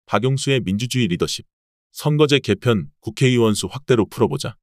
박용수의 민주주의 리더십. 선거제 개편, 국회의원 수 확대로 풀어보자.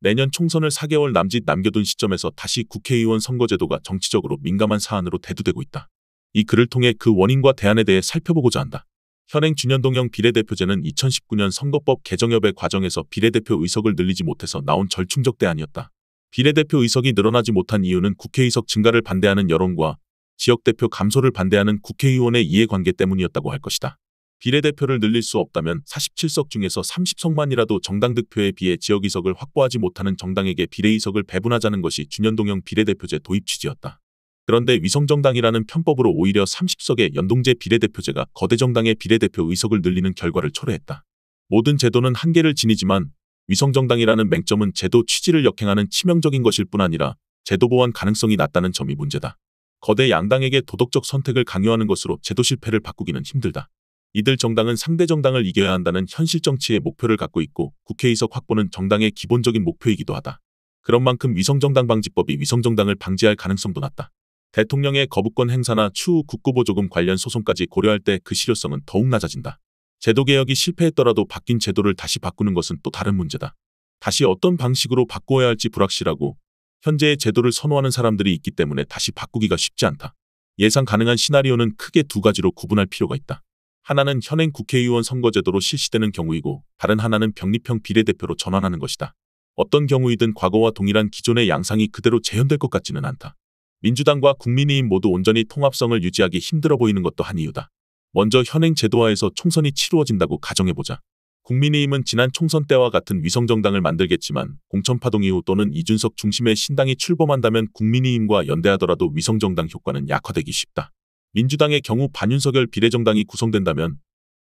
내년 총선을 4개월 남짓 남겨둔 시점에서 다시 국회의원 선거제도가 정치적으로 민감한 사안으로 대두되고 있다. 이 글을 통해 그 원인과 대안에 대해 살펴보고자 한다. 현행 준연동형 비례대표제는 2019년 선거법 개정협의 과정에서 비례대표 의석을 늘리지 못해서 나온 절충적 대안이었다. 비례대표 의석이 늘어나지 못한 이유는 국회의석 증가를 반대하는 여론과 지역대표 감소를 반대하는 국회의원의 이해관계 때문이었다고 할 것이다. 비례대표를 늘릴 수 없다면 47석 중에서 30석만이라도 정당 득표에 비해 지역의석을 확보하지 못하는 정당에게 비례의석을 배분하자는 것이 준연동형 비례대표제 도입 취지였다. 그런데 위성정당이라는 편법으로 오히려 30석의 연동제 비례대표제가 거대 정당의 비례대표 의석을 늘리는 결과를 초래했다. 모든 제도는 한계를 지니지만 위성정당이라는 맹점은 제도 취지를 역행하는 치명적인 것일 뿐 아니라 제도 보완 가능성이 낮다는 점이 문제다. 거대 양당에게 도덕적 선택을 강요하는 것으로 제도 실패를 바꾸기는 힘들다. 이들 정당은 상대 정당을 이겨야 한다는 현실 정치의 목표를 갖고 있고 국회의석 확보는 정당의 기본적인 목표이기도 하다. 그런 만큼 위성정당 방지법이 위성정당을 방지할 가능성도 낮다. 대통령의 거부권 행사나 추후 국고보조금 관련 소송까지 고려할 때 그 실효성은 더욱 낮아진다. 제도개혁이 실패했더라도 바뀐 제도를 다시 바꾸는 것은 또 다른 문제다. 다시 어떤 방식으로 바꾸어야 할지 불확실하고 현재의 제도를 선호하는 사람들이 있기 때문에 다시 바꾸기가 쉽지 않다. 예상 가능한 시나리오는 크게 두 가지로 구분할 필요가 있다. 하나는 현행 국회의원 선거제도로 실시되는 경우이고 다른 하나는 병립형 비례대표로 전환하는 것이다. 어떤 경우이든 과거와 동일한 기존의 양상이 그대로 재현될 것 같지는 않다. 민주당과 국민의힘 모두 온전히 통합성을 유지하기 힘들어 보이는 것도 한 이유다. 먼저 현행 제도하에서 총선이 치루어진다고 가정해보자. 국민의힘은 지난 총선 때와 같은 위성정당을 만들겠지만 공천파동 이후 또는 이준석 중심의 신당이 출범한다면 국민의힘과 연대하더라도 위성정당 효과는 약화되기 쉽다. 민주당의 경우 반윤석열 비례정당이 구성된다면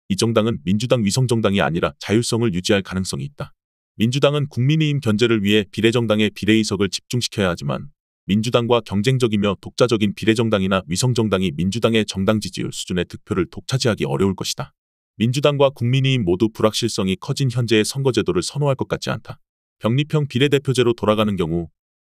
이 정당은 민주당 위성정당이 아니라 자율성을 유지할 가능성이 있다. 민주당은 국민의힘 견제를 위해 비례정당의 비례의석을 집중시켜야 하지만 민주당과 경쟁적이며 독자적인 비례정당이나 위성정당이 민주당의 정당 지지율 수준의 득표를 독차지하기 어려울 것이다. 민주당과 국민의힘 모두 불확실성이 커진 현재의 선거제도를 선호할 것 같지 않다. 병립형 비례대표제로 돌아가는 경우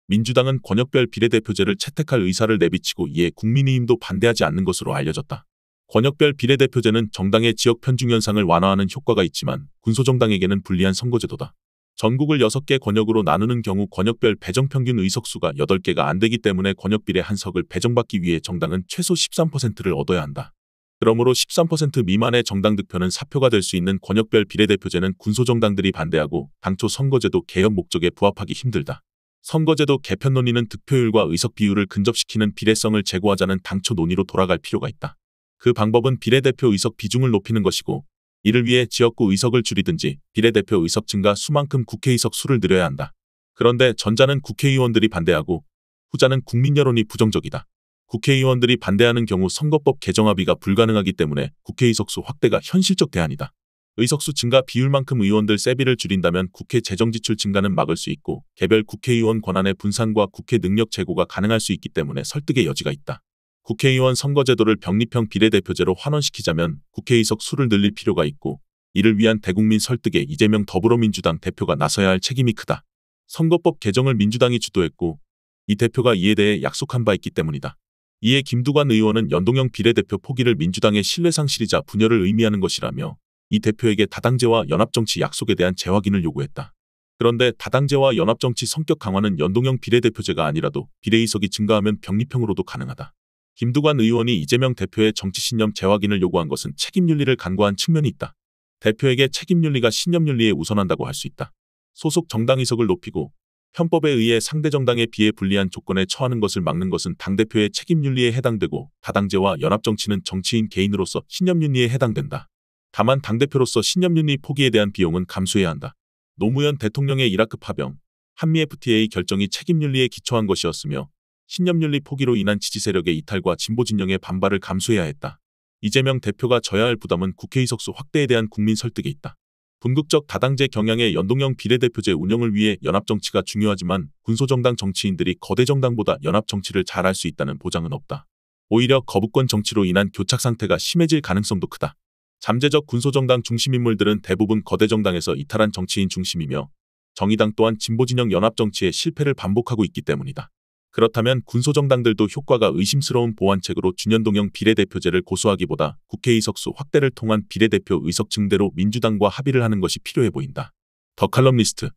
민주당은 권역별 비례대표제를 채택할 의사를 내비치고 이에 국민의힘도 반대하지 않는 것으로 알려졌다. 권역별 비례대표제는 정당의 지역 편중 현상을 완화하는 효과가 있지만 군소정당에게는 불리한 선거제도다. 전국을 6개 권역으로 나누는 경우 권역별 배정평균 의석수가 8개가 안 되기 때문에 권역비례 한 석을 배정받기 위해 정당은 최소 13%를 얻어야 한다. 그러므로 13% 미만의 정당 득표는 사표가 될 수 있는 권역별 비례대표제는 군소정당들이 반대하고 당초 선거제도 개혁 목적에 부합하기 힘들다. 선거제도 개편 논의는 득표율과 의석 비율을 근접시키는 비례성을 제고하자는 당초 논의로 돌아갈 필요가 있다. 그 방법은 비례대표 의석 비중을 높이는 것이고 이를 위해 지역구 의석을 줄이든지 비례대표 의석 증가 수만큼 국회의석 수를 늘려야 한다. 그런데 전자는 국회의원들이 반대하고 후자는 국민 여론이 부정적이다. 국회의원들이 반대하는 경우 선거법 개정 합의가 불가능하기 때문에 국회의석 수 확대가 현실적 대안이다. 의석수 증가 비율만큼 의원들 세비를 줄인다면 국회 재정지출 증가는 막을 수 있고 개별 국회의원 권한의 분산과 국회 능력 제고가 가능할 수 있기 때문에 설득의 여지가 있다. 국회의원 선거제도를 병립형 비례대표제로 환원시키자면 국회의석 수를 늘릴 필요가 있고 이를 위한 대국민 설득에 이재명 더불어민주당 대표가 나서야 할 책임이 크다. 선거법 개정을 민주당이 주도했고 이 대표가 이에 대해 약속한 바 있기 때문이다. 이에 김두관 의원은 연동형 비례대표 포기를 민주당의 신뢰상실이자 분열을 의미하는 것이라며 이 대표에게 다당제와 연합정치 약속에 대한 재확인을 요구했다. 그런데 다당제와 연합정치 성격 강화는 연동형 비례대표제가 아니라도 비례의석이 증가하면 병립형으로도 가능하다. 김두관 의원이 이재명 대표의 정치신념 재확인을 요구한 것은 책임윤리를 간과한 측면이 있다. 대표에게 책임윤리가 신념윤리에 우선한다고 할 수 있다. 소속 정당 의석을 높이고 편법에 의해 상대 정당에 비해 불리한 조건에 처하는 것을 막는 것은 당대표의 책임윤리에 해당되고 다당제와 연합정치는 정치인 개인으로서 신념윤리에 해당된다. 다만 당대표로서 신념윤리 포기에 대한 비용은 감수해야 한다. 노무현 대통령의 이라크 파병, 한미 FTA 결정이 책임윤리에 기초한 것이었으며 신념윤리 포기로 인한 지지 세력의 이탈과 진보 진영의 반발을 감수해야 했다. 이재명 대표가 져야 할 부담은 국회의석수 확대에 대한 국민 설득에 있다. 분극적 다당제 경향의 연동형 비례대표제 운영을 위해 연합정치가 중요하지만 군소정당 정치인들이 거대 정당보다 연합정치를 잘할 수 있다는 보장은 없다. 오히려 거부권 정치로 인한 교착 상태가 심해질 가능성도 크다. 잠재적 군소정당 중심 인물들은 대부분 거대 정당에서 이탈한 정치인 중심이며 정의당 또한 진보진영 연합정치의 실패를 반복하고 있기 때문이다. 그렇다면 군소정당들도 효과가 의심스러운 보완책으로 준연동형 비례대표제를 고수하기보다 국회 의석수 확대를 통한 비례대표 의석 증대로 민주당과 합의를 하는 것이 필요해 보인다. 더 칼럼니스트